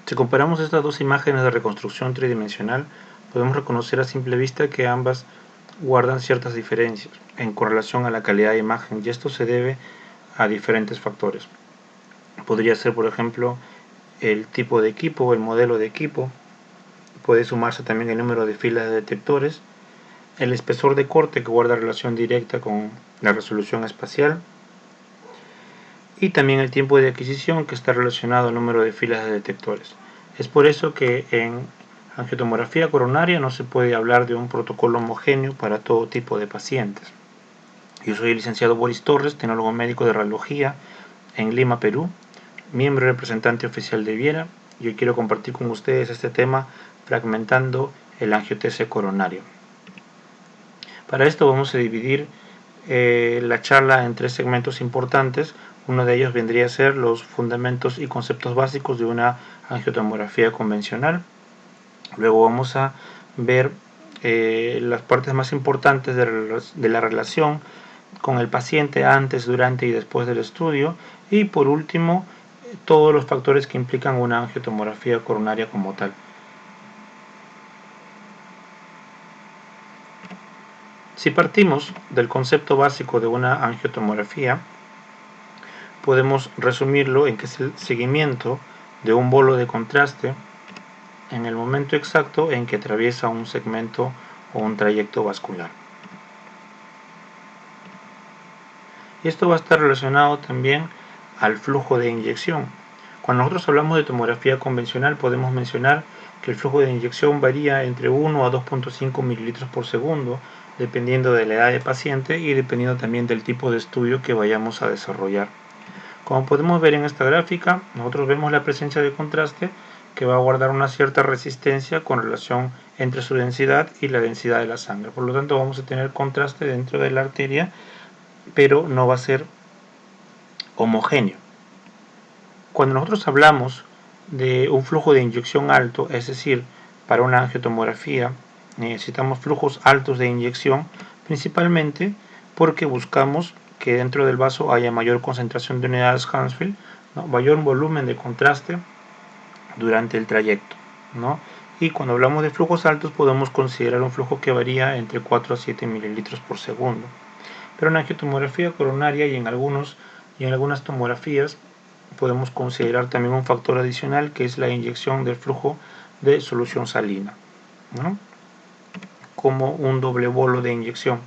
Si comparamos estas dos imágenes de reconstrucción tridimensional, podemos reconocer a simple vista que ambas guardan ciertas diferencias en correlación a la calidad de imagen, y esto se debe a diferentes factores. Podría ser, por ejemplo, el tipo de equipo o el modelo de equipo. Puede sumarse también el número de filas de detectores, el espesor de corte, que guarda relación directa con la resolución espacial, y también el tiempo de adquisición, que está relacionado al número de filas de detectores. Es por eso que en angiotomografía coronaria no se puede hablar de un protocolo homogéneo para todo tipo de pacientes. Yo soy el licenciado Boris Torres, tecnólogo médico de radiología en Lima, Perú, miembro y representante oficial de Viera, y hoy quiero compartir con ustedes este tema, fragmentando el angiotc coronario. Para esto vamos a dividir la charla en tres segmentos importantes. Uno de ellos vendría a ser los fundamentos y conceptos básicos de una angiotomografía convencional. Luego vamos a ver las partes más importantes de la relación con el paciente antes, durante y después del estudio. Y por último, todos los factores que implican una angiotomografía coronaria como tal. Si partimos del concepto básico de una angiotomografía, podemos resumirlo en que es el seguimiento de un bolo de contraste en el momento exacto en que atraviesa un segmento o un trayecto vascular. Y esto va a estar relacionado también al flujo de inyección. Cuando nosotros hablamos de tomografía convencional, podemos mencionar que el flujo de inyección varía entre 1 a 2.5 mililitros por segundo, dependiendo de la edad del paciente y dependiendo también del tipo de estudio que vayamos a desarrollar. Como podemos ver en esta gráfica, nosotros vemos la presencia de contraste que va a guardar una cierta resistencia con relación entre su densidad y la densidad de la sangre. Por lo tanto, vamos a tener contraste dentro de la arteria, pero no va a ser homogéneo. Cuando nosotros hablamos de un flujo de inyección alto, es decir, para una angiotomografía necesitamos flujos altos de inyección, principalmente porque buscamos que dentro del vaso haya mayor concentración de unidades Hounsfield, ¿no? Mayor volumen de contraste durante el trayecto, ¿no? Y cuando hablamos de flujos altos podemos considerar un flujo que varía entre 4 a 7 mililitros por segundo. Pero en angiotomografía coronaria y en algunas tomografías podemos considerar también un factor adicional, que es la inyección del flujo de solución salina, ¿no? Como un doble bolo de inyección.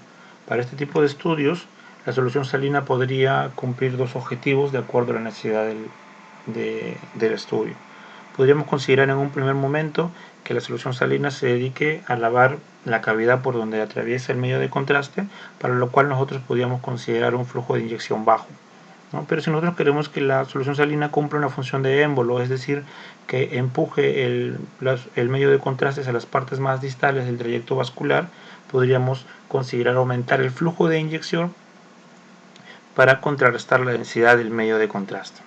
Para este tipo de estudios, la solución salina podría cumplir dos objetivos de acuerdo a la necesidad del estudio. Podríamos considerar en un primer momento que la solución salina se dedique a lavar la cavidad por donde atraviesa el medio de contraste, para lo cual nosotros podríamos considerar un flujo de inyección bajo, ¿no? Pero si nosotros queremos que la solución salina cumpla una función de émbolo, es decir, que empuje el medio de contraste a las partes más distales del trayecto vascular, podríamos considerar aumentar el flujo de inyección para contrarrestar la densidad del medio de contraste.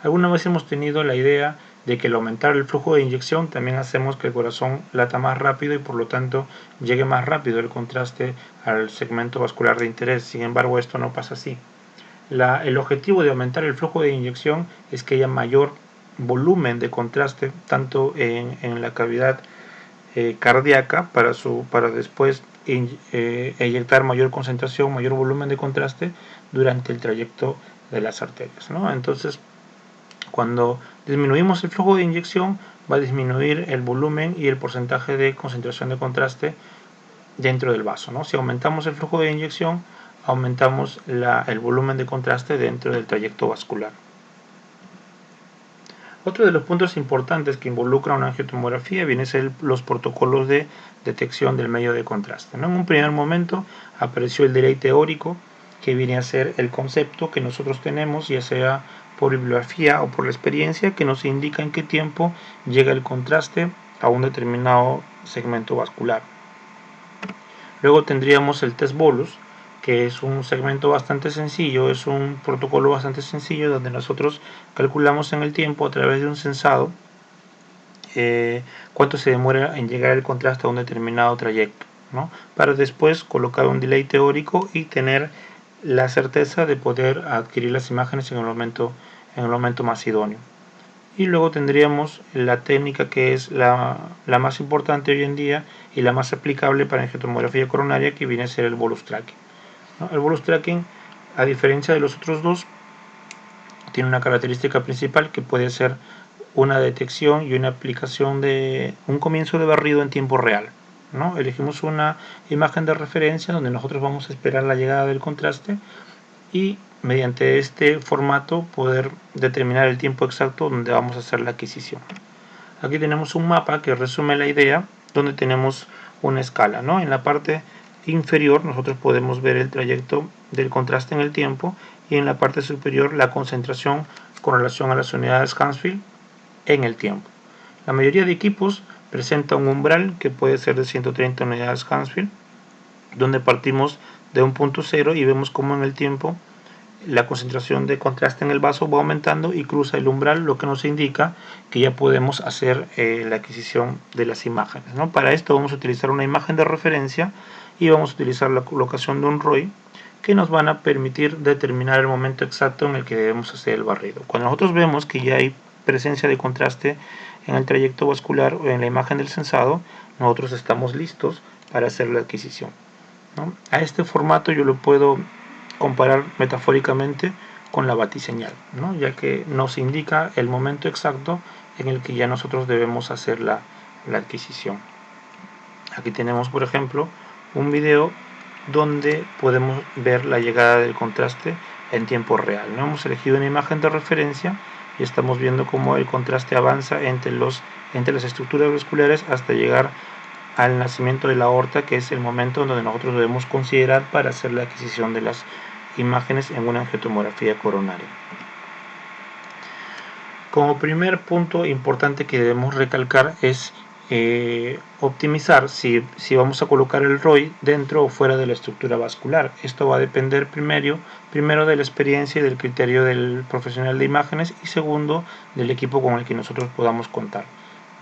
Alguna vez hemos tenido la idea de que al aumentar el flujo de inyección también hacemos que el corazón lata más rápido y por lo tanto llegue más rápido el contraste al segmento vascular de interés. Sin embargo, esto no pasa así. El objetivo de aumentar el flujo de inyección es que haya mayor volumen de contraste tanto en la cavidad cardíaca para después inyectar mayor concentración, mayor volumen de contraste durante el trayecto de las arterias, ¿no? Entonces, cuando disminuimos el flujo de inyección, va a disminuir el volumen y el porcentaje de concentración de contraste dentro del vaso, ¿no? Si aumentamos el flujo de inyección, aumentamos el volumen de contraste dentro del trayecto vascular. Otro de los puntos importantes que involucra una angiotomografía viene a ser los protocolos de detección del medio de contraste, ¿no? En un primer momento apareció el delay teórico, que viene a ser el concepto que nosotros tenemos, ya sea por bibliografía o por la experiencia, que nos indica en qué tiempo llega el contraste a un determinado segmento vascular. Luego tendríamos el test bolus, que es un segmento bastante sencillo, es un protocolo bastante sencillo donde nosotros calculamos en el tiempo a través de un sensado cuánto se demora en llegar el contraste a un determinado trayecto, ¿no? Para después colocar un delay teórico y tener la certeza de poder adquirir las imágenes en el momento en el momento más idóneo. Y luego tendríamos la técnica que es la más importante hoy en día y la más aplicable para angiotomografía coronaria, que viene a ser el bolus tracking, ¿no? El bolus tracking, a diferencia de los otros dos, tiene una característica principal que puede ser una detección y una aplicación de un comienzo de barrido en tiempo real, ¿no? Elegimos una imagen de referencia donde nosotros vamos a esperar la llegada del contraste y mediante este formato poder determinar el tiempo exacto donde vamos a hacer la adquisición. Aquí tenemos un mapa que resume la idea, donde tenemos una escala, ¿no? En la parte inferior nosotros podemos ver el trayecto del contraste en el tiempo y en la parte superior la concentración con relación a las unidades Hounsfield en el tiempo. La mayoría de equipos presenta un umbral que puede ser de 130 unidades Hounsfield, donde partimos de un punto cero y vemos cómo en el tiempo la concentración de contraste en el vaso va aumentando y cruza el umbral, lo que nos indica que ya podemos hacer la adquisición de las imágenes, ¿no? Para esto vamos a utilizar una imagen de referencia y vamos a utilizar la colocación de un ROI que nos van a permitir determinar el momento exacto en el que debemos hacer el barrido. Cuando nosotros vemos que ya hay presencia de contraste en el trayecto vascular o en la imagen del sensado, nosotros estamos listos para hacer la adquisición, ¿no? A este formato yo lo puedo comparar metafóricamente con la batiseñal, ¿no? Ya que nos indica el momento exacto en el que ya nosotros debemos hacer la adquisición. Aquí tenemos, por ejemplo, un video donde podemos ver la llegada del contraste en tiempo real, ¿no? Hemos elegido una imagen de referencia y estamos viendo cómo el contraste avanza entre las estructuras vasculares hasta llegar al nacimiento de la aorta, que es el momento donde nosotros debemos considerar para hacer la adquisición de las imágenes en una angiotomografía coronaria. Como primer punto importante que debemos recalcar es optimizar si vamos a colocar el ROI dentro o fuera de la estructura vascular. Esto va a depender primero de la experiencia y del criterio del profesional de imágenes y segundo del equipo con el que nosotros podamos contar,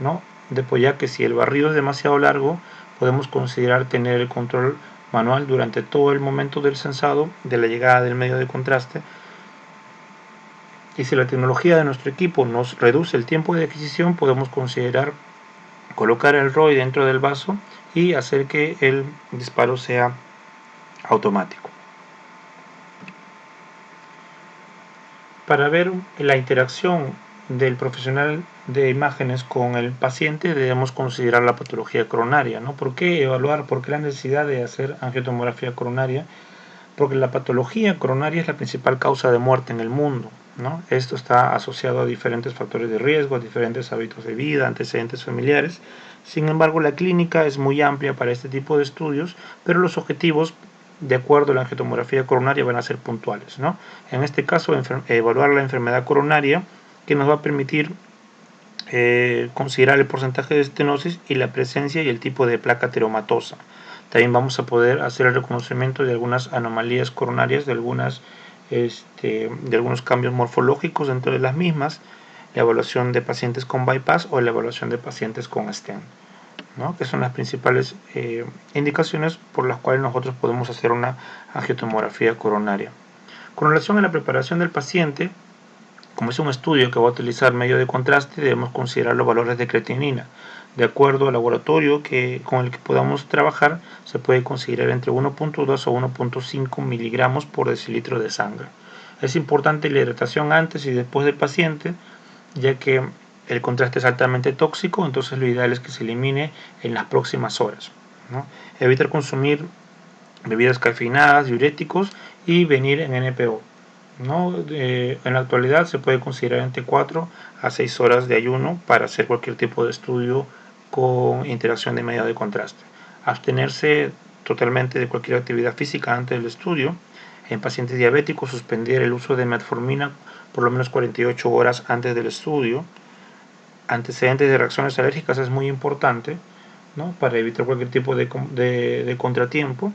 ¿no? Después, ya que si el barrido es demasiado largo, podemos considerar tener el control manual durante todo el momento del sensado, de la llegada del medio de contraste. Y si la tecnología de nuestro equipo nos reduce el tiempo de adquisición, podemos considerar colocar el ROI dentro del vaso y hacer que el disparo sea automático. Para ver la interacción del profesional de imágenes con el paciente debemos considerar la patología coronaria, ¿no? ¿Por qué evaluar? ¿Por qué la necesidad de hacer angiotomografía coronaria? Porque la patología coronaria es la principal causa de muerte en el mundo, ¿no? Esto está asociado a diferentes factores de riesgo, a diferentes hábitos de vida, antecedentes familiares. Sin embargo, la clínica es muy amplia para este tipo de estudios, pero los objetivos, de acuerdo a la angiotomografía coronaria, van a ser puntuales, ¿no? En este caso, evaluar la enfermedad coronaria, que nos va a permitir considerar el porcentaje de estenosis y la presencia y el tipo de placa teromatosa. También vamos a poder hacer el reconocimiento de algunas anomalías coronarias, de algunos cambios morfológicos dentro de las mismas, la evaluación de pacientes con bypass o la evaluación de pacientes con stent, ¿no? Que son las principales indicaciones por las cuales nosotros podemos hacer una angiotomografía coronaria. Con relación a la preparación del paciente, como es un estudio que va a utilizar medio de contraste, debemos considerar los valores de creatinina. De acuerdo al laboratorio con el que podamos trabajar, se puede considerar entre 1.2 o 1.5 miligramos por decilitro de sangre. Es importante la hidratación antes y después del paciente, ya que el contraste es altamente tóxico, entonces lo ideal es que se elimine en las próximas horas, ¿no? Evitar consumir bebidas cafeinadas, diuréticos y venir en NPO, ¿no? En la actualidad se puede considerar entre 4 a 6 horas de ayuno para hacer cualquier tipo de estudio con interacción de medio de contraste. Abstenerse totalmente de cualquier actividad física antes del estudio. En pacientes diabéticos, suspender el uso de metformina por lo menos 48 horas antes del estudio. Antecedentes de reacciones alérgicas es muy importante, ¿no? Para evitar cualquier tipo de contratiempo.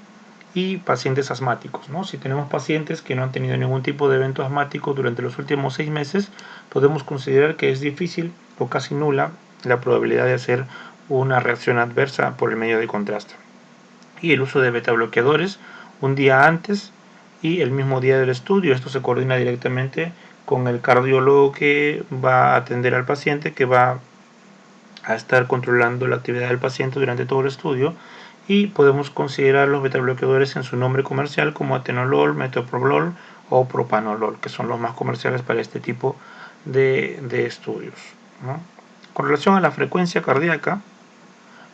Y pacientes asmáticos, ¿no? Si tenemos pacientes que no han tenido ningún tipo de evento asmático durante los últimos 6 meses, podemos considerar que es difícil o casi nula la probabilidad de hacer una reacción adversa por el medio de contraste. Y el uso de beta bloqueadores un día antes y el mismo día del estudio. Esto se coordina directamente con el cardiólogo que va a atender al paciente, que va a estar controlando la actividad del paciente durante todo el estudio, y podemos considerar los betabloqueadores en su nombre comercial como atenolol, metoprolol o propanolol, que son los más comerciales para este tipo de estudios, ¿no? Con relación a la frecuencia cardíaca,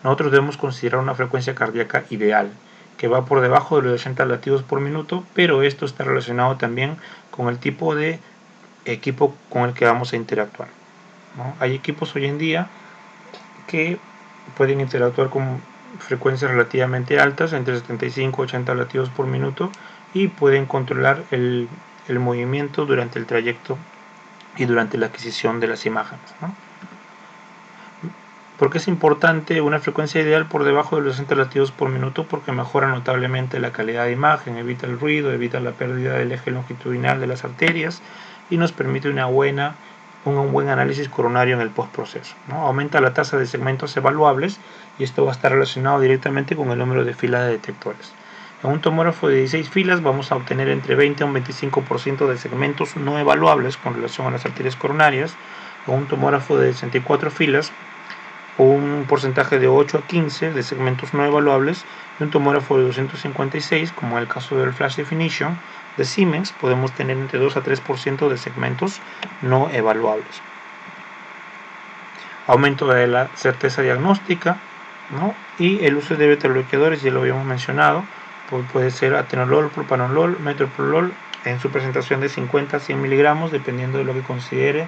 nosotros debemos considerar una frecuencia cardíaca ideal, que va por debajo de los 80 latidos por minuto, pero esto está relacionado también con el tipo de equipo con el que vamos a interactuar, ¿no? Hay equipos hoy en día que pueden interactuar con frecuencias relativamente altas, entre 75 y 80 latidos por minuto, y pueden controlar el movimiento durante el trayecto y durante la adquisición de las imágenes, ¿no? ¿Por qué es importante una frecuencia ideal por debajo de los 60 latidos por minuto? Porque mejora notablemente la calidad de imagen, evita el ruido, evita la pérdida del eje longitudinal de las arterias y nos permite un buen análisis coronario en el postproceso, ¿no? Aumenta la tasa de segmentos evaluables y esto va a estar relacionado directamente con el número de filas de detectores. En un tomógrafo de 16 filas vamos a obtener entre 20 a un 25% de segmentos no evaluables con relación a las arterias coronarias. En un tomógrafo de 64 filas un porcentaje de 8 a 15 de segmentos no evaluables, y un tomógrafo de 256, como en el caso del Flash Definition de Siemens, podemos tener entre 2 a 3% de segmentos no evaluables. Aumento de la certeza diagnóstica, ¿no? Y el uso de betabloqueadores, ya lo habíamos mencionado, puede ser atenolol, propanolol, metoprolol, en su presentación de 50 a 100 miligramos, dependiendo de lo que considere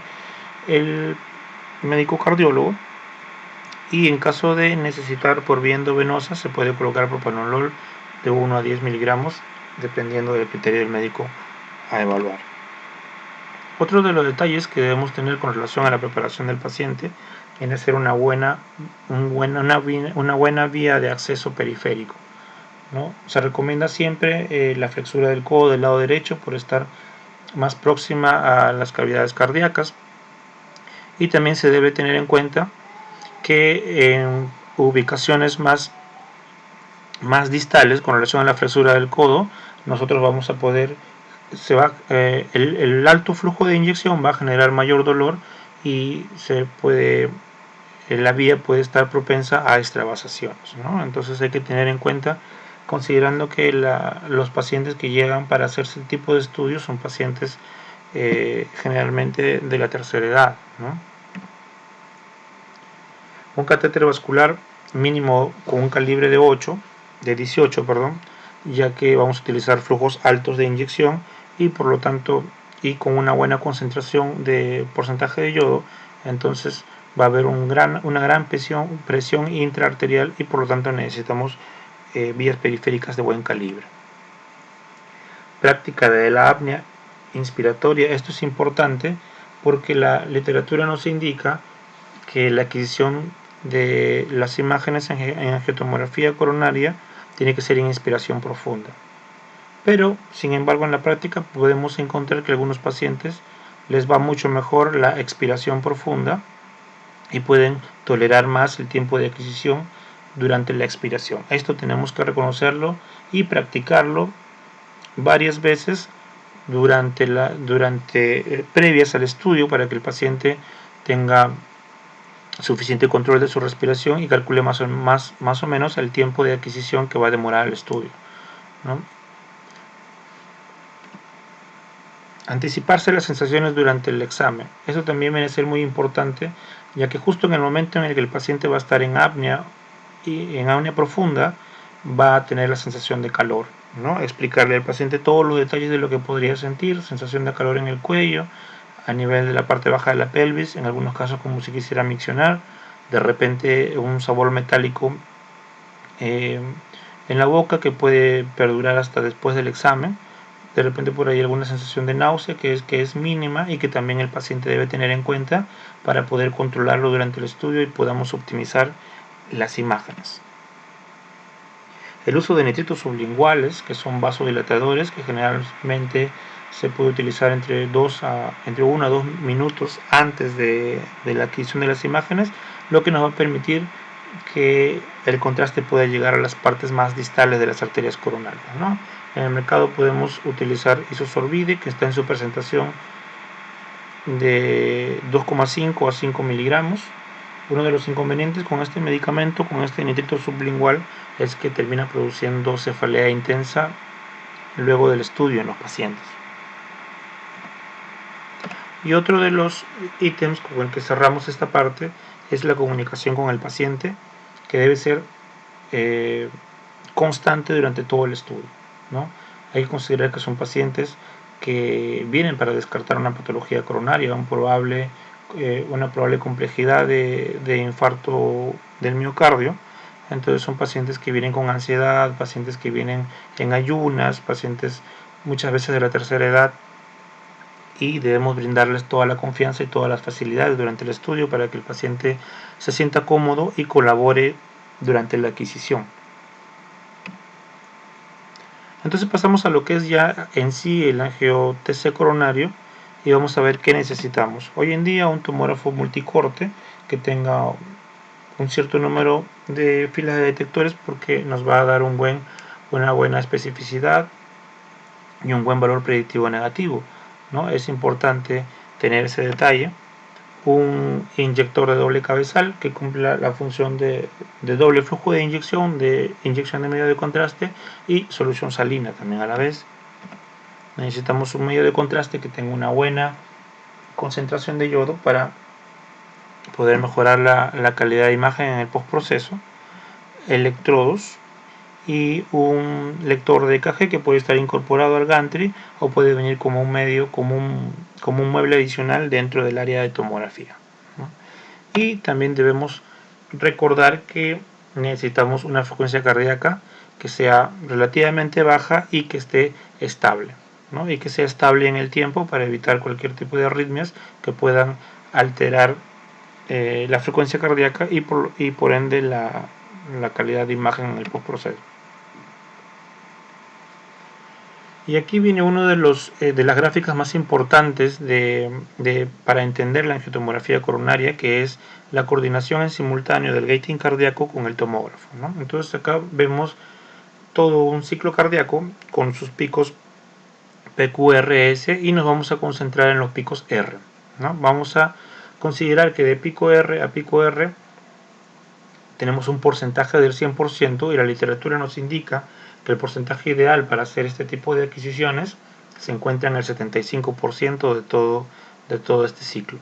el médico cardiólogo. Y en caso de necesitar por vía endovenosa se puede colocar propanolol de 1 a 10 miligramos dependiendo del criterio del médico a evaluar. Otro de los detalles que debemos tener con relación a la preparación del paciente es ser una buena vía de acceso periférico, ¿no? Se recomienda siempre la flexura del codo del lado derecho por estar más próxima a las cavidades cardíacas, y también se debe tener en cuenta que en ubicaciones más distales con relación a la flexura del codo, nosotros vamos a poder, el alto flujo de inyección va a generar mayor dolor y la vía puede estar propensa a extravasaciones, ¿no? Entonces hay que tener en cuenta, considerando que los pacientes que llegan para hacerse el tipo de estudios son pacientes generalmente de la tercera edad, ¿no? Un catéter vascular mínimo con un calibre de 18, ya que vamos a utilizar flujos altos de inyección y por lo tanto y con una buena concentración de porcentaje de yodo, entonces va a haber una gran presión intraarterial y por lo tanto necesitamos vías periféricas de buen calibre. Práctica de la apnea inspiratoria. Esto es importante porque la literatura nos indica que la adquisición de las imágenes en angiotomografía coronaria tiene que ser en inspiración profunda. Pero, sin embargo, en la práctica podemos encontrar que a algunos pacientes les va mucho mejor la expiración profunda y pueden tolerar más el tiempo de adquisición durante la expiración. Esto tenemos que reconocerlo y practicarlo varias veces previas al estudio para que el paciente tenga suficiente control de su respiración y calcule más o menos el tiempo de adquisición que va a demorar el estudio, ¿no? Anticiparse las sensaciones durante el examen. Eso también viene a ser muy importante, ya que justo en el momento en el que el paciente va a estar en apnea y en apnea profunda va a tener la sensación de calor, ¿no? Explicarle al paciente todos los detalles de lo que podría sentir, sensación de calor en el cuello, a nivel de la parte baja de la pelvis, en algunos casos como si quisiera miccionar, de repente un sabor metálico en la boca que puede perdurar hasta después del examen, de repente por ahí alguna sensación de náusea que es mínima y que también el paciente debe tener en cuenta para poder controlarlo durante el estudio y podamos optimizar las imágenes. El uso de nitritos sublinguales, que son vasodilatadores, que generalmente se puede utilizar entre 1 a 2 minutos antes de la adquisición de las imágenes, lo que nos va a permitir que el contraste pueda llegar a las partes más distales de las arterias coronarias, ¿no? En el mercado podemos utilizar isosorbide, que está en su presentación de 2,5 a 5 miligramos. Uno de los inconvenientes con este medicamento, con este nitrito sublingual, es que termina produciendo cefalea intensa luego del estudio en los pacientes. Y otro de los ítems con el que cerramos esta parte es la comunicación con el paciente, que debe ser constante durante todo el estudio, ¿no? Hay que considerar que son pacientes que vienen para descartar una patología coronaria, una probable complejidad de infarto del miocardio. Entonces son pacientes que vienen con ansiedad, pacientes que vienen en ayunas, pacientes muchas veces de la tercera edad, y debemos brindarles toda la confianza y todas las facilidades durante el estudio para que el paciente se sienta cómodo y colabore durante la adquisición. Entonces pasamos a lo que es ya en sí el angio-TC coronario y vamos a ver qué necesitamos. Hoy en día un tomógrafo multicorte que tenga un cierto número de filas de detectores, porque nos va a dar una buena especificidad y un buen valor predictivo negativo, ¿no? Es importante tener ese detalle. Un inyector de doble cabezal que cumpla la función de doble flujo de inyección de medio de contraste y solución salina también a la vez. Necesitamos un medio de contraste que tenga una buena concentración de yodo para poder mejorar la calidad de imagen en el postproceso, electrodos y un lector de EKG que puede estar incorporado al gantry o puede venir como un medio, como un mueble adicional dentro del área de tomografía, ¿no? Y también debemos recordar que necesitamos una frecuencia cardíaca que sea relativamente baja y que esté estable, ¿no? Y que sea estable en el tiempo para evitar cualquier tipo de arritmias que puedan alterar la frecuencia cardíaca y por ende la calidad de imagen en el postproceso. Y aquí viene uno de las gráficas más importantes para entender la angiotomografía coronaria, que es la coordinación en simultáneo del gating cardíaco con el tomógrafo, ¿no? Entonces acá vemos todo un ciclo cardíaco con sus picos PQRS y nos vamos a concentrar en los picos R, ¿no? Vamos a considerar que de pico R a pico R tenemos un porcentaje del 100% y la literatura nos indica que el porcentaje ideal para hacer este tipo de adquisiciones se encuentra en el 75% de todo este ciclo,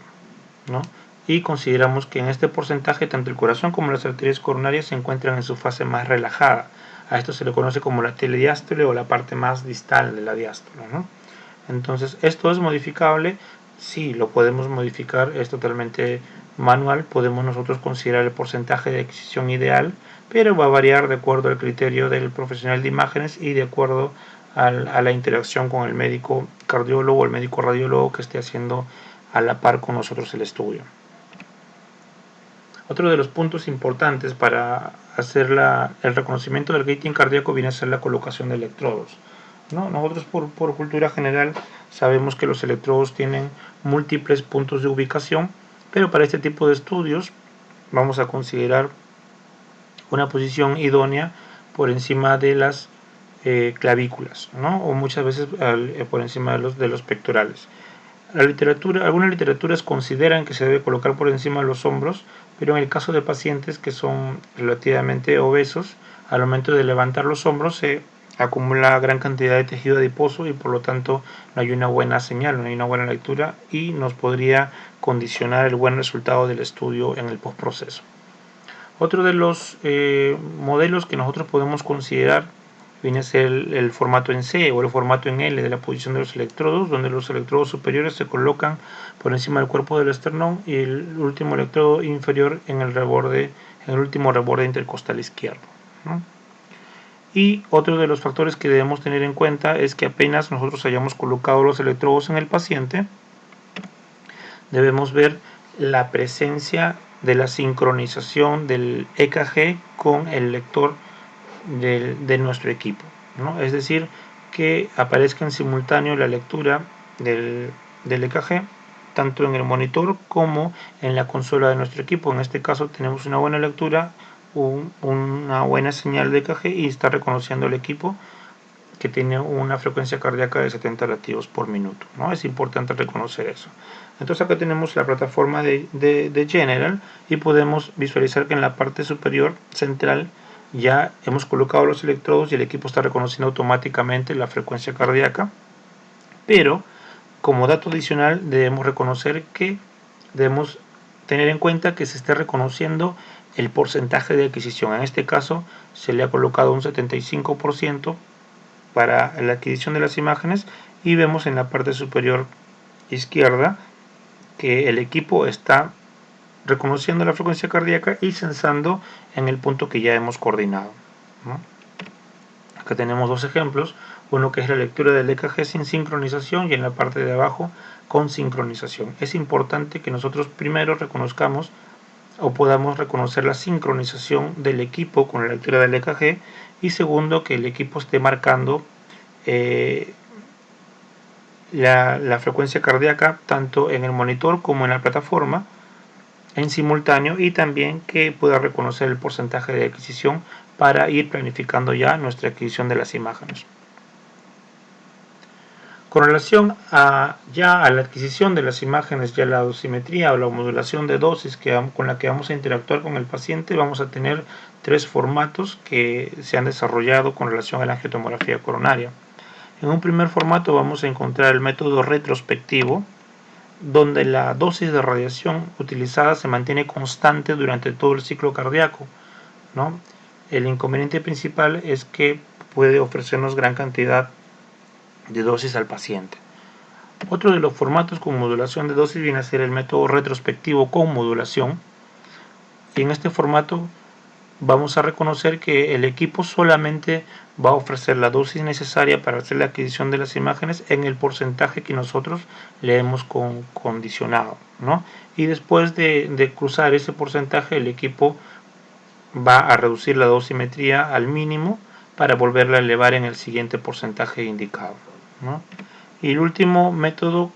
¿no? Y consideramos que en este porcentaje tanto el corazón como las arterias coronarias se encuentran en su fase más relajada. A esto se le conoce como la telediástole o la parte más distal de la diástole, ¿no? Entonces, ¿esto es modificable? Sí, lo podemos modificar, es totalmente manual. Podemos nosotros considerar el porcentaje de adquisición ideal, pero va a variar de acuerdo al criterio del profesional de imágenes y de acuerdo a la interacción con el médico cardiólogo o el médico radiólogo que esté haciendo a la par con nosotros el estudio. Otro de los puntos importantes para hacer el reconocimiento del gating cardíaco viene a ser la colocación de electrodos, ¿no? Nosotros por cultura general sabemos que los electrodos tienen múltiples puntos de ubicación, pero para este tipo de estudios vamos a considerar una posición idónea por encima de las clavículas, ¿no? O muchas veces por encima de los pectorales. Algunas literaturas consideran que se debe colocar por encima de los hombros, pero en el caso de pacientes que son relativamente obesos, al momento de levantar los hombros se acumula gran cantidad de tejido adiposo y por lo tanto no hay una buena señal, no hay una buena lectura y nos podría condicionar el buen resultado del estudio en el postproceso. Otro de los modelos que nosotros podemos considerar viene a ser el formato en C o el formato en L de la posición de los electrodos, donde los electrodos superiores se colocan por encima del cuerpo del esternón y el último electrodo inferior en el último reborde intercostal izquierdo, ¿no? Y otro de los factores que debemos tener en cuenta es que apenas nosotros hayamos colocado los electrodos en el paciente, debemos ver la presencia de la sincronización del EKG con el lector de nuestro equipo, ¿no? Es decir, que aparezca en simultáneo la lectura del EKG tanto en el monitor como en la consola de nuestro equipo. En este caso tenemos una buena lectura, una buena señal de EKG y está reconociendo el equipo que tiene una frecuencia cardíaca de 70 latidos por minuto, ¿no? Es importante reconocer eso. Entonces acá tenemos la plataforma de General y podemos visualizar que en la parte superior central ya hemos colocado los electrodos y el equipo está reconociendo automáticamente la frecuencia cardíaca, pero como dato adicional debemos reconocer que debemos tener en cuenta que se esté reconociendo el porcentaje de adquisición. En este caso se le ha colocado un 75% para la adquisición de las imágenes y vemos en la parte superior izquierda que el equipo está reconociendo la frecuencia cardíaca y censando en el punto que ya hemos coordinado, ¿no? Acá tenemos dos ejemplos, uno que es la lectura del EKG sin sincronización y en la parte de abajo con sincronización. Es importante que nosotros primero reconozcamos o podamos reconocer la sincronización del equipo con la lectura del EKG y segundo que el equipo esté marcando la frecuencia cardíaca tanto en el monitor como en la plataforma en simultáneo y también que pueda reconocer el porcentaje de adquisición para ir planificando ya nuestra adquisición de las imágenes. Con relación a la adquisición de las imágenes, ya la dosimetría o la modulación de dosis con la que vamos a interactuar con el paciente, vamos a tener tres formatos que se han desarrollado con relación a la angiotomografía coronaria. En un primer formato vamos a encontrar el método retrospectivo, donde la dosis de radiación utilizada se mantiene constante durante todo el ciclo cardíaco, ¿no? El inconveniente principal es que puede ofrecernos gran cantidad de dosis al paciente. Otro de los formatos con modulación de dosis viene a ser el método retrospectivo con modulación, y en este formato vamos a reconocer que el equipo solamente va a ofrecer la dosis necesaria para hacer la adquisición de las imágenes en el porcentaje que nosotros le hemos condicionado, ¿no? Y después de cruzar ese porcentaje, el equipo va a reducir la dosimetría al mínimo para volverla a elevar en el siguiente porcentaje indicado, ¿no? Y el último método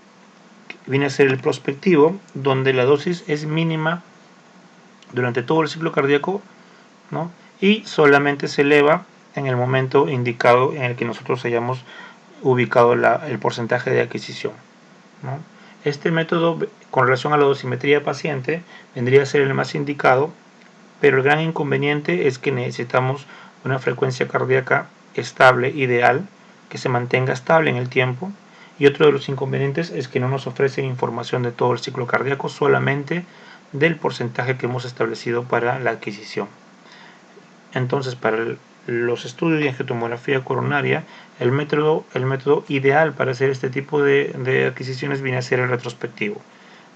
viene a ser el prospectivo, donde la dosis es mínima durante todo el ciclo cardíaco, ¿no? Y solamente se eleva en el momento indicado en el que nosotros hayamos ubicado el porcentaje de adquisición, ¿no? Este método con relación a la dosimetría paciente vendría a ser el más indicado, pero el gran inconveniente es que necesitamos una frecuencia cardíaca estable, ideal, que se mantenga estable en el tiempo, y otro de los inconvenientes es que no nos ofrecen información de todo el ciclo cardíaco, solamente del porcentaje que hemos establecido para la adquisición. Entonces, para los estudios de angiotomografía coronaria, el método ideal para hacer este tipo de adquisiciones viene a ser el retrospectivo,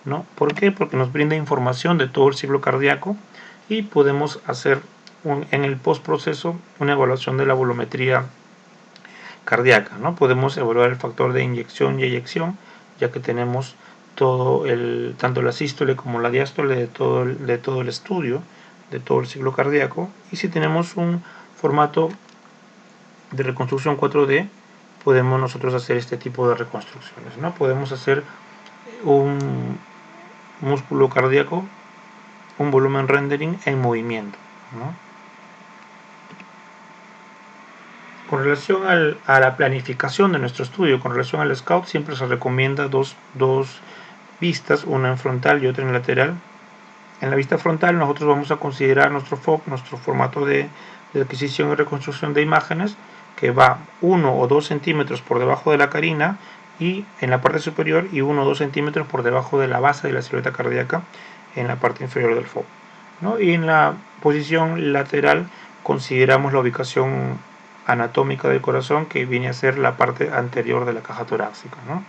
¿no? ¿Por qué? Porque nos brinda información de todo el ciclo cardíaco y podemos hacer en el postproceso una evaluación de la volumetría cardíaca, ¿no? Podemos evaluar el factor de inyección y eyección, ya que tenemos tanto la sístole como la diástole de todo el estudio, de todo el ciclo cardíaco. Y si tenemos un formato de reconstrucción 4D, podemos nosotros hacer este tipo de reconstrucciones, ¿no? Podemos hacer un músculo cardíaco, un volumen rendering en movimiento, ¿no? Con relación a la planificación de nuestro estudio, con relación al scout, siempre se recomienda dos vistas, una en frontal y otra en lateral. En la vista frontal nosotros vamos a considerar nuestro FOB, nuestro formato de adquisición y reconstrucción de imágenes, que va 1 o 2 centímetros por debajo de la carina y en la parte superior y 1 o 2 centímetros por debajo de la base de la silueta cardíaca en la parte inferior del FOB, ¿no? Y en la posición lateral consideramos la ubicación anatómica del corazón, que viene a ser la parte anterior de la caja torácica, ¿no?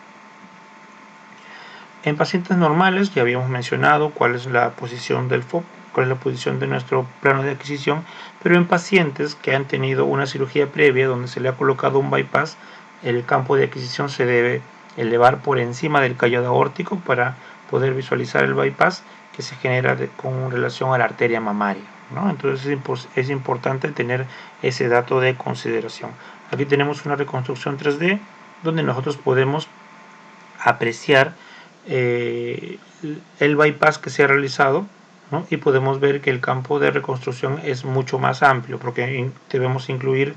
En pacientes normales ya habíamos mencionado cuál es la posición del FOB, cuál es la posición de nuestro plano de adquisición, pero en pacientes que han tenido una cirugía previa donde se le ha colocado un bypass, el campo de adquisición se debe elevar por encima del callado aórtico para poder visualizar el bypass que se genera con relación a la arteria mamaria, ¿no? Entonces es importante tener ese dato de consideración. Aquí tenemos una reconstrucción 3D donde nosotros podemos apreciar el bypass que se ha realizado, ¿no? Y podemos ver que el campo de reconstrucción es mucho más amplio porque debemos incluir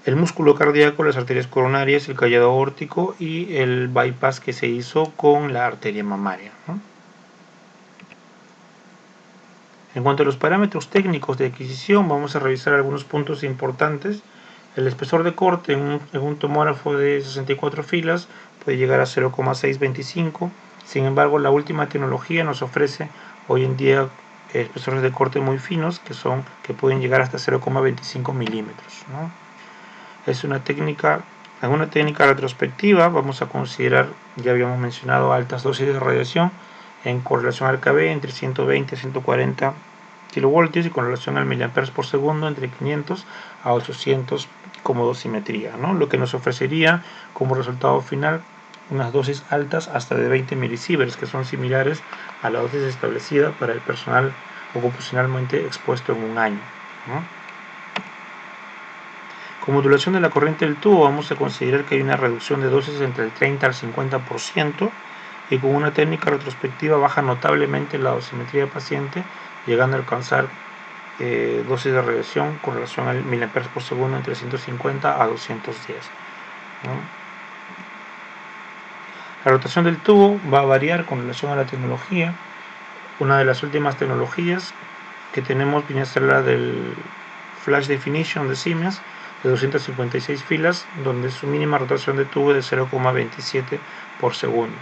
el músculo cardíaco, las arterias coronarias, el callado aórtico y el bypass que se hizo con la arteria mamaria, ¿no? En cuanto a los parámetros técnicos de adquisición, vamos a revisar algunos puntos importantes. El espesor de corte en un tomógrafo de 64 filas puede llegar a 0,625. Sin embargo, la última tecnología nos ofrece hoy en día espesores de corte muy finos que pueden llegar hasta 0,25 milímetros, ¿no? Es una técnica retrospectiva. Vamos a considerar, ya habíamos mencionado, altas dosis de radiación en correlación al KB entre 120 a 140 kilovoltios y con relación al miliamperes por segundo entre 500 a 800 como dosimetría, ¿no? Lo que nos ofrecería como resultado final unas dosis altas hasta de 20 milisieverts, que son similares a la dosis establecida para el personal ocupacionalmente expuesto en un año, ¿no? Con modulación de la corriente del tubo vamos a considerar que hay una reducción de dosis entre el 30 al 50% y con una técnica retrospectiva baja notablemente la dosimetría paciente, llegando a alcanzar dosis de radiación con relación al miliamperes por segundo entre 150 a 210, ¿no? La rotación del tubo va a variar con relación a la tecnología. Una de las últimas tecnologías que tenemos viene a ser la del Flash Definition de Siemens, de 256 filas, donde su mínima rotación de tubo es de 0,27 por segundo,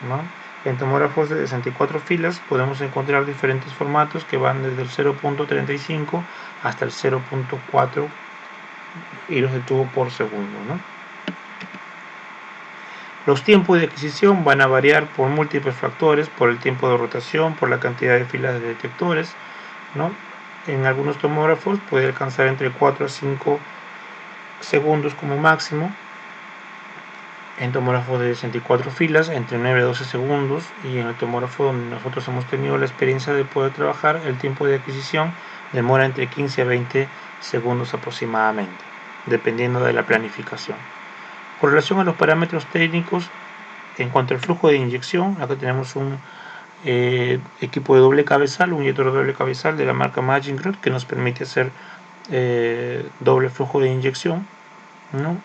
¿no? En tomógrafos de 64 filas podemos encontrar diferentes formatos que van desde el 0.35 hasta el 0.4 hilos de tubo por segundo, ¿no? Los tiempos de adquisición van a variar por múltiples factores, por el tiempo de rotación, por la cantidad de filas de detectores, ¿no? En algunos tomógrafos puede alcanzar entre 4 a 5 segundos como máximo. En tomógrafos de 64 filas entre 9 a 12 segundos, y en el tomógrafo donde nosotros hemos tenido la experiencia de poder trabajar, el tiempo de adquisición demora entre 15 a 20 segundos aproximadamente, dependiendo de la planificación. Con relación a los parámetros técnicos, en cuanto al flujo de inyección, acá tenemos un equipo de doble cabezal, un inyector de doble cabezal de la marca Magincrot que nos permite hacer doble flujo de inyección, ¿no?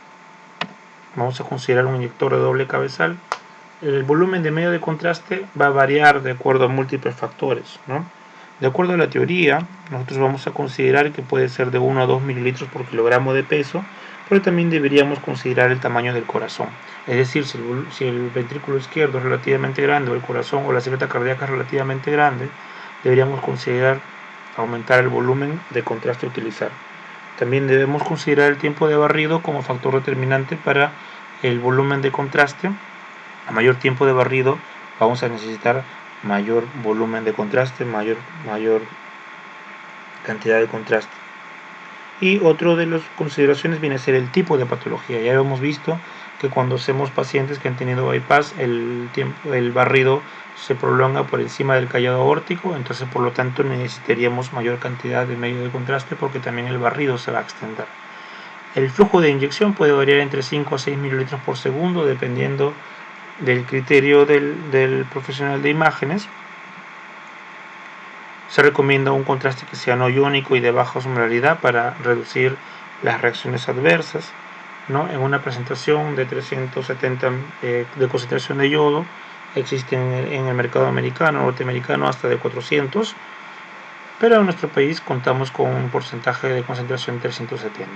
Vamos a considerar un inyector de doble cabezal. El volumen de medio de contraste va a variar de acuerdo a múltiples factores, ¿no? De acuerdo a la teoría, nosotros vamos a considerar que puede ser de 1 a 2 mililitros por kilogramo de peso, pero también deberíamos considerar el tamaño del corazón. Es decir, si el ventrículo izquierdo es relativamente grande, o el corazón o la secreta cardíaca es relativamente grande, deberíamos considerar aumentar el volumen de contraste a utilizar. También debemos considerar el tiempo de barrido como factor determinante para el volumen de contraste. A mayor tiempo de barrido vamos a necesitar mayor volumen de contraste, mayor cantidad de contraste. Y otro de las consideraciones viene a ser el tipo de patología. Ya hemos visto que cuando hacemos pacientes que han tenido bypass, el barrido se prolonga por encima del callado aórtico, entonces por lo tanto necesitaríamos mayor cantidad de medio de contraste porque también el barrido se va a extender. El flujo de inyección puede variar entre 5 a 6 mililitros por segundo dependiendo del criterio del profesional de imágenes. Se recomienda un contraste que sea no iónico y de baja osmolaridad para reducir las reacciones adversas, ¿no? En una presentación de 370 de concentración de yodo, existen en el mercado americano, norteamericano, hasta de 400, pero en nuestro país contamos con un porcentaje de concentración de 370,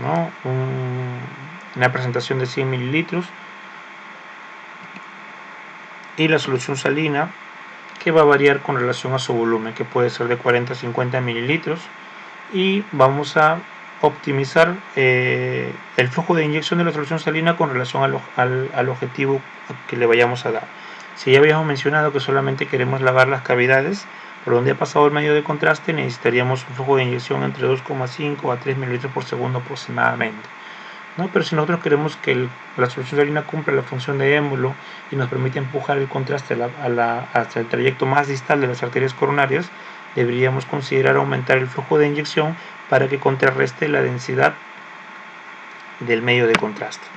¿no? Una presentación de 100 mililitros y la solución salina, que va a variar con relación a su volumen, que puede ser de 40 a 50 mililitros, y vamos a optimizar el flujo de inyección de la solución salina con relación al objetivo que le vayamos a dar. Si ya habíamos mencionado que solamente queremos lavar las cavidades por donde ha pasado el medio de contraste, necesitaríamos un flujo de inyección entre 2,5 a 3 mililitros por segundo aproximadamente, ¿no? Pero si nosotros queremos que la solución salina cumpla la función de émbolo y nos permite empujar el contraste hasta el trayecto más distal de las arterias coronarias, deberíamos considerar aumentar el flujo de inyección para que contrarreste la densidad del medio de contraste.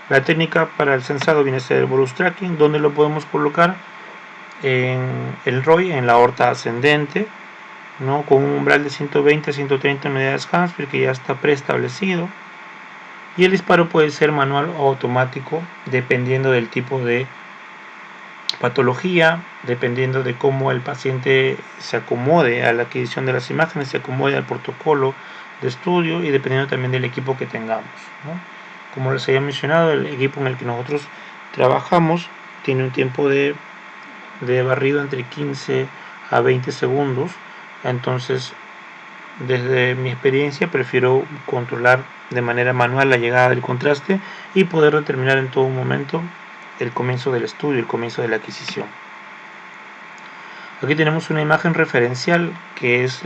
La técnica para el sensado viene a ser el bolus tracking, donde lo podemos colocar en el ROI, en la aorta ascendente, ¿no? Con un umbral de 120 a 130 unidades Hansfield que ya está preestablecido, y el disparo puede ser manual o automático dependiendo del tipo de patología, dependiendo de cómo el paciente se acomode a la adquisición de las imágenes, se acomode al protocolo de estudio y dependiendo también del equipo que tengamos, ¿no? Como les había mencionado, el equipo en el que nosotros trabajamos tiene un tiempo de barrido entre 15 a 20 segundos, entonces desde mi experiencia prefiero controlar de manera manual la llegada del contraste y poder determinar en todo momento el comienzo del estudio, el comienzo de la adquisición. Aquí tenemos una imagen referencial que es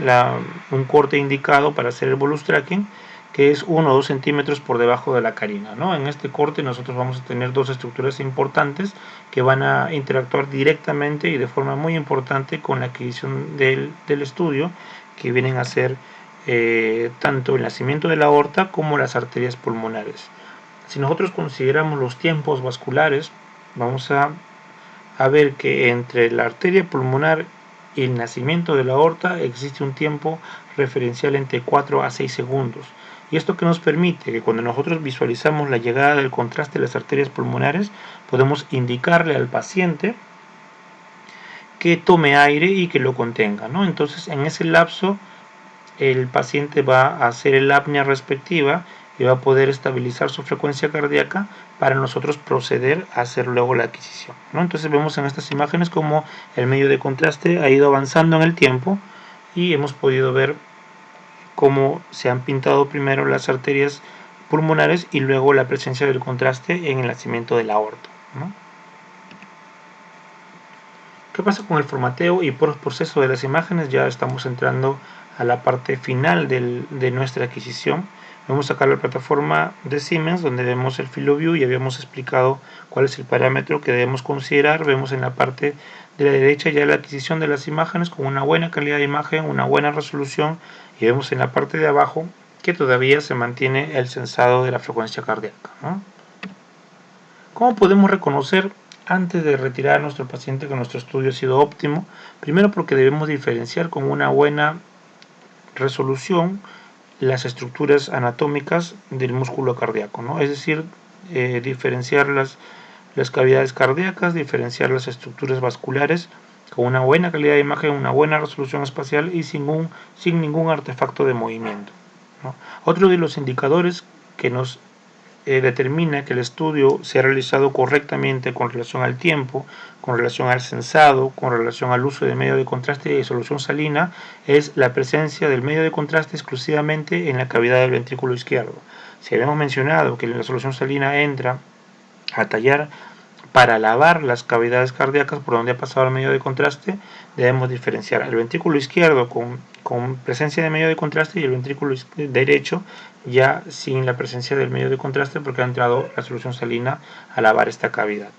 un corte indicado para hacer el bolus tracking, que es 1 o 2 centímetros por debajo de la carina, ¿no? En este corte nosotros vamos a tener dos estructuras importantes que van a interactuar directamente y de forma muy importante con la adquisición del estudio, que vienen a ser tanto el nacimiento de la aorta como las arterias pulmonares. Si nosotros consideramos los tiempos vasculares, vamos a ver que entre la arteria pulmonar y el nacimiento de la aorta existe un tiempo referencial entre 4 a 6 segundos. Y esto que nos permite que cuando nosotros visualizamos la llegada del contraste de las arterias pulmonares, podemos indicarle al paciente que tome aire y que lo contenga, ¿no? Entonces, en ese lapso, el paciente va a hacer el apnea respectiva y va a poder estabilizar su frecuencia cardíaca para nosotros proceder a hacer luego la adquisición, ¿no? Entonces vemos en estas imágenes cómo el medio de contraste ha ido avanzando en el tiempo y hemos podido ver cómo se han pintado primero las arterias pulmonares y luego la presencia del contraste en el nacimiento de la aorta, ¿no? ¿Qué pasa con el formateo y proceso de las imágenes? Ya estamos entrando a la parte final de nuestra adquisición. Vamos a sacar la plataforma de Siemens donde vemos el Field of View y habíamos explicado cuál es el parámetro que debemos considerar. Vemos en la parte de la derecha ya la adquisición de las imágenes con una buena calidad de imagen, una buena resolución, y vemos en la parte de abajo que todavía se mantiene el sensado de la frecuencia cardíaca, ¿no? ¿Cómo podemos reconocer antes de retirar a nuestro paciente que nuestro estudio ha sido óptimo? Primero, porque debemos diferenciar con una buena resolución las estructuras anatómicas del músculo cardíaco, ¿no? Es decir, diferenciar las cavidades cardíacas, diferenciar las estructuras vasculares con una buena calidad de imagen, una buena resolución espacial y sin ningún artefacto de movimiento, ¿no? Otro de los indicadores que nos determina que el estudio se ha realizado correctamente con relación al tiempo, con relación al sensado, con relación al uso de medio de contraste y solución salina, es la presencia del medio de contraste exclusivamente en la cavidad del ventrículo izquierdo. Si habíamos mencionado que la solución salina entra a tallar para lavar las cavidades cardíacas por donde ha pasado el medio de contraste, debemos diferenciar el ventrículo izquierdo con presencia de medio de contraste y el ventrículo derecho ya sin la presencia del medio de contraste porque ha entrado la solución salina a lavar esta cavidad,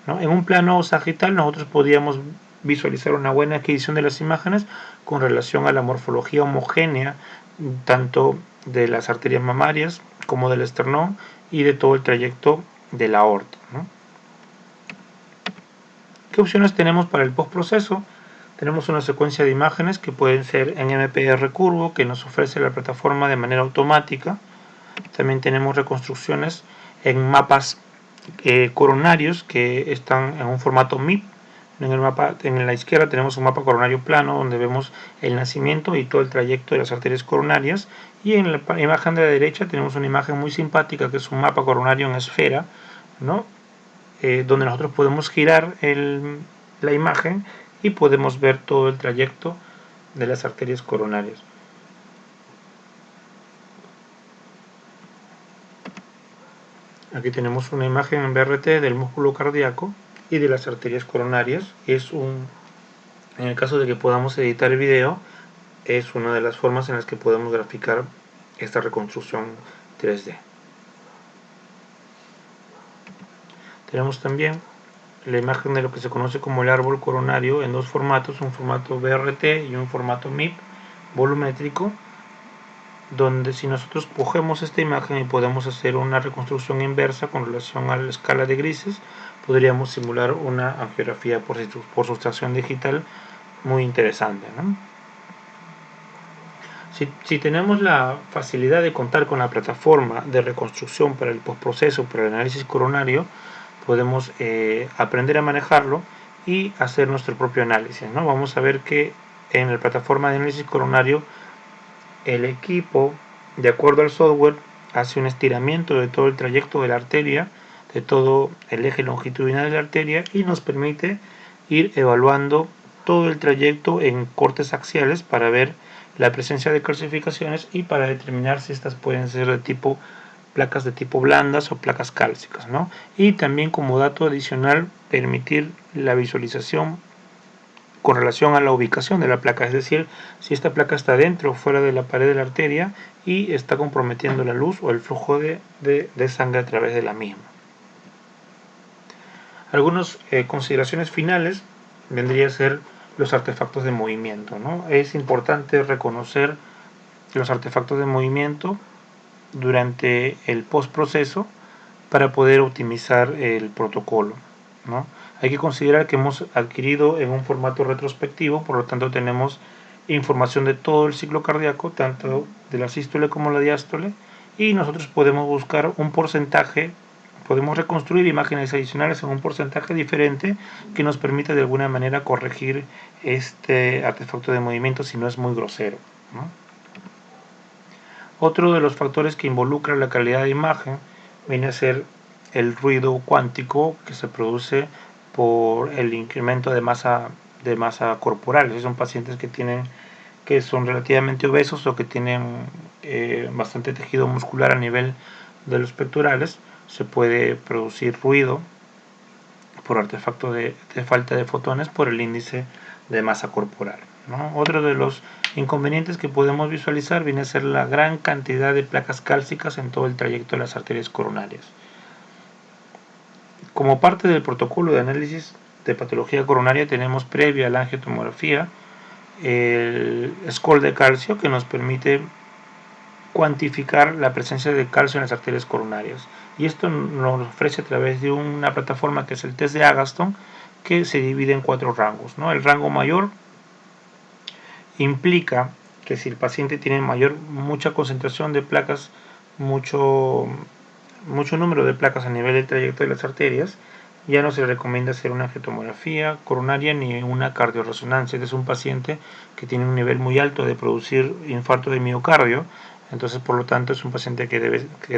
¿no? En un plano sagital nosotros podríamos visualizar una buena adquisición de las imágenes con relación a la morfología homogénea tanto de las arterias mamarias como del esternón y de todo el trayecto de la aorta, ¿no? ¿Qué opciones tenemos para el postproceso? Tenemos una secuencia de imágenes que pueden ser en MPR curvo, que nos ofrece la plataforma de manera automática. También tenemos reconstrucciones en mapas coronarios que están en un formato MIP. En la izquierda tenemos un mapa coronario plano donde vemos el nacimiento y todo el trayecto de las arterias coronarias, y en la imagen de la derecha tenemos una imagen muy simpática que es un mapa coronario en esfera, ¿no? Donde nosotros podemos girar la imagen y podemos ver todo el trayecto de las arterias coronarias. Aquí tenemos una imagen en BRT del músculo cardíaco y de las arterias coronarias. En el caso de que podamos editar el video, es una de las formas en las que podemos graficar esta reconstrucción 3D. Tenemos también la imagen de lo que se conoce como el árbol coronario en dos formatos, un formato BRT y un formato MIP volumétrico, donde si nosotros cogemos esta imagen y podemos hacer una reconstrucción inversa con relación a la escala de grises, podríamos simular una angiografía por sustracción digital muy interesante, ¿no? Si tenemos la facilidad de contar con la plataforma de reconstrucción para el postproceso, para el análisis coronario, podemos aprender a manejarlo y hacer nuestro propio análisis, ¿no? Vamos a ver que en la plataforma de análisis coronario el equipo, de acuerdo al software, hace un estiramiento de todo el trayecto de la arteria, de todo el eje longitudinal de la arteria, y nos permite ir evaluando todo el trayecto en cortes axiales para ver la presencia de calcificaciones y para determinar si estas pueden ser de tipo placas de tipo blandas o placas cálcicas, ¿no? Y también, como dato adicional, permitir la visualización con relación a la ubicación de la placa, es decir, si esta placa está dentro o fuera de la pared de la arteria y está comprometiendo la luz o el flujo de sangre a través de la misma. Algunas consideraciones finales vendría a ser los artefactos de movimiento, ¿no? Es importante reconocer los artefactos de movimiento durante el postproceso para poder optimizar el protocolo, ¿no? Hay que considerar que hemos adquirido en un formato retrospectivo, por lo tanto tenemos información de todo el ciclo cardíaco, tanto de la sístole como la diástole, y nosotros podemos buscar un porcentaje, podemos reconstruir imágenes adicionales en un porcentaje diferente que nos permita de alguna manera corregir este artefacto de movimiento si no es muy grosero, ¿no? Otro de los factores que involucra la calidad de imagen viene a ser el ruido cuántico que se produce por el incremento de masa corporal. Si son pacientes que son relativamente obesos o que tienen bastante tejido muscular a nivel de los pectorales, se puede producir ruido por artefacto de falta de fotones por el índice de masa corporal, ¿no? Otro de los inconvenientes que podemos visualizar viene a ser la gran cantidad de placas cálcicas en todo el trayecto de las arterias coronarias. Como parte del protocolo de análisis de patología coronaria tenemos previa a la angiotomografía el score de calcio que nos permite cuantificar la presencia de calcio en las arterias coronarias, y esto nos ofrece a través de una plataforma que es el test de Agatston, que se divide en 4 rangos, ¿no? El rango mayor implica que si el paciente tiene mucha concentración de placas, mucho número de placas a nivel del trayecto de las arterias, ya no se le recomienda hacer una angiotomografía coronaria ni una cardioresonancia. Este es un paciente que tiene un nivel muy alto de producir infarto de miocardio, entonces por lo tanto es un paciente que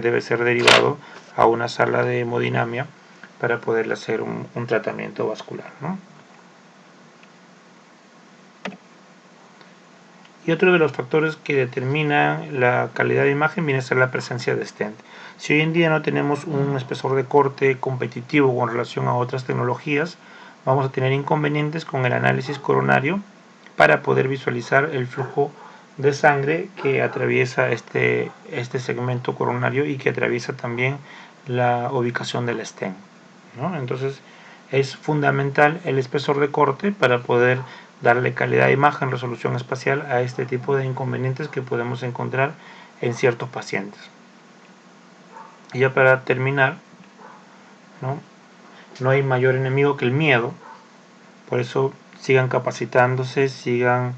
debe ser derivado a una sala de hemodinamia para poderle hacer un tratamiento vascular, ¿no? Y otro de los factores que determinan la calidad de imagen viene a ser la presencia de stent. Si hoy en día no tenemos un espesor de corte competitivo con relación a otras tecnologías, vamos a tener inconvenientes con el análisis coronario para poder visualizar el flujo de sangre que atraviesa este segmento coronario y que atraviesa también la ubicación del stent, ¿no? Entonces es fundamental el espesor de corte para poder darle calidad de imagen, resolución espacial a este tipo de inconvenientes que podemos encontrar en ciertos pacientes. Y ya para terminar, no hay mayor enemigo que el miedo, por eso sigan capacitándose, sigan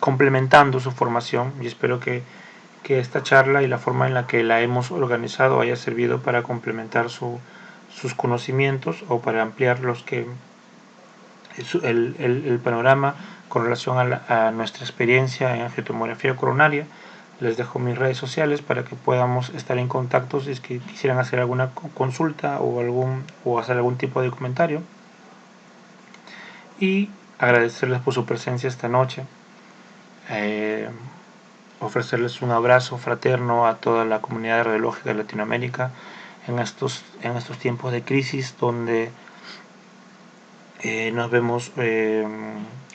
complementando su formación, y espero que esta charla y la forma en la que la hemos organizado haya servido para complementar sus conocimientos o para ampliar el panorama con relación a nuestra experiencia en angiotomografía coronaria. Les dejo mis redes sociales para que podamos estar en contacto si es que quisieran hacer alguna consulta o hacer algún tipo de comentario. Y agradecerles por su presencia esta noche. Ofrecerles un abrazo fraterno a toda la comunidad radiológica de Latinoamérica en estos tiempos de crisis donde nos vemos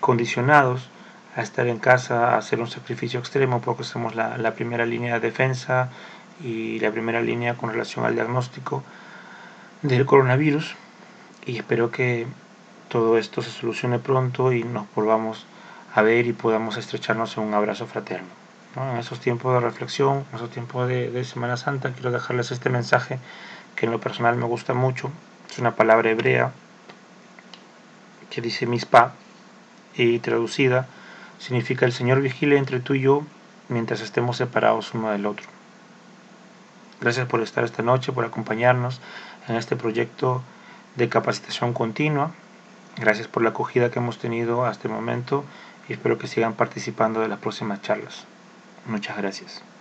condicionados a estar en casa, a hacer un sacrificio extremo porque somos la primera línea de defensa y la primera línea con relación al diagnóstico del coronavirus, y espero que todo esto se solucione pronto y nos volvamos a ver y podamos estrecharnos en un abrazo fraterno, ¿no? En esos tiempos de reflexión, en esos tiempos de Semana Santa, quiero dejarles este mensaje que en lo personal me gusta mucho. Es una palabra hebrea que dice mispa, y traducida significa el Señor vigile entre tú y yo mientras estemos separados uno del otro. Gracias por estar esta noche, por acompañarnos en este proyecto de capacitación continua. Gracias por la acogida que hemos tenido hasta el momento y espero que sigan participando de las próximas charlas. Muchas gracias.